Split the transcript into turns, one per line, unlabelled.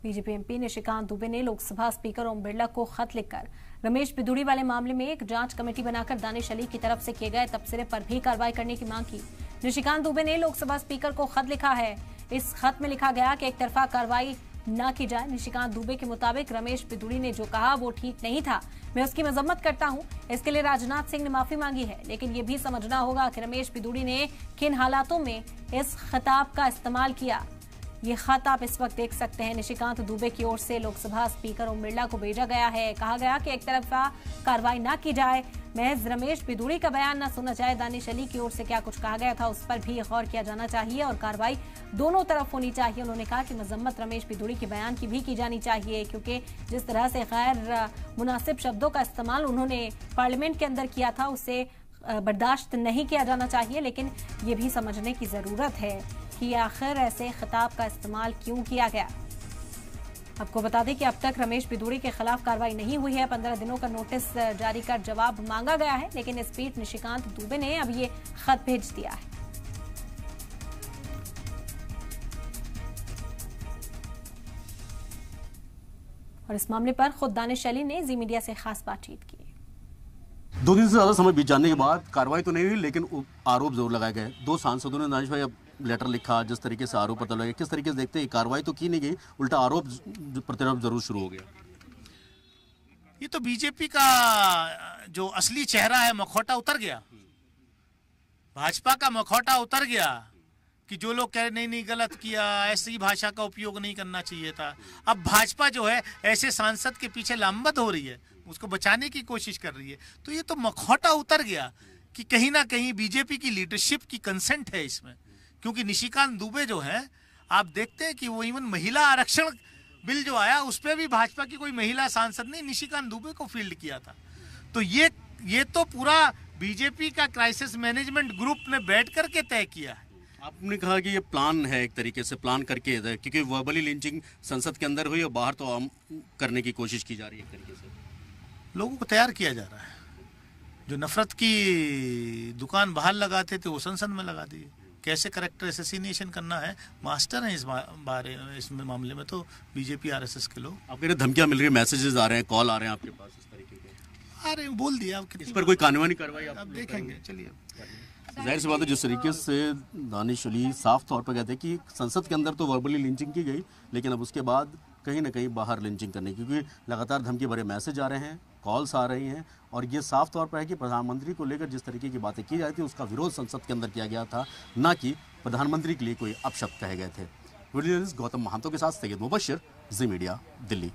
BJP MP Nishikant Dubey ने Lok Sabha speaker Om Birla को खत लिखकर रमेश बिधूड़ी वाले मामले में एक जांच कमेटी बनाकर दानिश अली की तरफ से किए गए तबसरे पर भी कार्रवाई करने की मांग की। निशिकांत दुबे ने लोकसभा स्पीकर को खत लिखा है। इस खत में लिखा गया कि एक तरफा कार्रवाई न की जाए। निशिकांत दुबे के मुताबिक रमेश बिधूड़ी ने जो कहा वो ठीक नहीं था। मैं उसकी मजम्मत करता हूं। इसके लिए राजनाथ सिंह ने माफी मांगी है, लेकिन ये भी समझना होगा कि रमेश बिधूड़ी ने किन हालातों में इस खिताब का इस्तेमाल किया। ये खत आप इस वक्त देख सकते हैं। निशिकांत दुबे की ओर से लोकसभा स्पीकर ओम बिरला को भेजा गया है। कहा गया कि एक तरफा कार्रवाई न की जाए, महज रमेश बिधूड़ी का बयान न सुना जाए। दानिश अली की ओर से क्या कुछ कहा गया था उस पर भी गौर किया जाना चाहिए और कार्रवाई दोनों तरफ होनी चाहिए। उन्होंने कहा कि मजम्मत रमेश बिधूड़ी के बयान की भी की जानी चाहिए, क्योंकि जिस तरह से गैर मुनासिब शब्दों का इस्तेमाल उन्होंने पार्लियामेंट के अंदर किया था उसे बर्दाश्त नहीं किया जाना चाहिए। लेकिन ये भी समझने की जरूरत है कि आखिर ऐसे खिताब का इस्तेमाल क्यों किया गया। आपको बता दें कि अब तक रमेश बिधूड़ी के खिलाफ कार्रवाई नहीं हुई है। 15 दिनों का नोटिस जारी कर जवाब मांगा गया है, लेकिन इस बीच निशिकांत दुबे ने अब ये खत भेज दिया है। और इस मामले पर खुद दानिश अली ने जी मीडिया से खास बातचीत की।
2 दिन से ज्यादा समय बीत जाने के बाद कार्रवाई तो नहीं हुई, लेकिन आरोप जरूर लगाए गए। 2 सांसदों ने दानिश भाई अब लेटर लिखा, जिस तरीके से आरोप पता लगे, किस तरीके से देखते हैं? कार्रवाई तो की नहीं गई, उल्टा आरोप प्रत्यारोप जरूर शुरू हो गया।
ये तो बीजेपी का जो असली चेहरा है मखौटा उतर गया। भाजपा का मखौटा उतर गया कि जो लोग कह रहे नहीं गलत किया, ऐसी भाषा का उपयोग नहीं करना चाहिए था। अब भाजपा जो है ऐसे सांसद के पीछे लामबंद हो रही है, उसको बचाने की कोशिश कर रही है। तो ये तो मखौटा उतर गया कि कहीं ना कहीं बीजेपी की लीडरशिप की कंसेंट है इसमें। क्योंकि निशिकांत दुबे जो है, आप देखते हैं कि वो इवन महिला आरक्षण बिल जो आया उस पर भी भाजपा की कोई महिला सांसद ने निशिकांत दुबे को फील्ड किया था। तो ये तो पूरा बीजेपी का क्राइसिस मैनेजमेंट ग्रुप ने बैठ करके तय किया है।
आपने कहा कि ये प्लान है, एक तरीके से प्लान करके, क्योंकि वर्बली लिंचिंग संसद के अंदर हुई और बाहर तो आम करने की कोशिश की जा रही है। एक तरीके से लोगों
को तैयार किया जा रहा है। जो नफरत की दुकान बाहर लगाते थे वो संसद में लगा दी। कैसे करेक्टर असैसिनेशन करना है, मास्टर हैं इस मामले में तो बीजेपी आरएसएस के लोग।
आपके धमकियां मिल रही है, मैसेजेस आ रहे हैं, कॉल आ रहे हैं आपके पास इस तरीके के?
अरे बोल दिया।
इस पर कोई कानूनी कार्रवाई आप
देखेंगे? चलिए,
जाहिर सी बात है, जिस तरीके से दानिश अली साफ तौर पर कहते हैं कि संसद के अंदर तो वर्बली लिंचिंग की गई, लेकिन अब उसके बाद कहीं ना कहीं बाहर लिंचिंग करने, क्योंकि लगातार धमकी भरे मैसेज आ रहे हैं, कॉल्स आ रही हैं, और ये साफ तौर पर है कि प्रधानमंत्री को लेकर जिस तरीके की बातें की जाती है उसका विरोध संसद के अंदर किया गया था, ना कि प्रधानमंत्री के लिए कोई अपशब्द कहे गए थे। वीडियो जर्नलिस्ट गौतम महांतो के साथ सैयद मुबशिर, जी मीडिया, दिल्ली।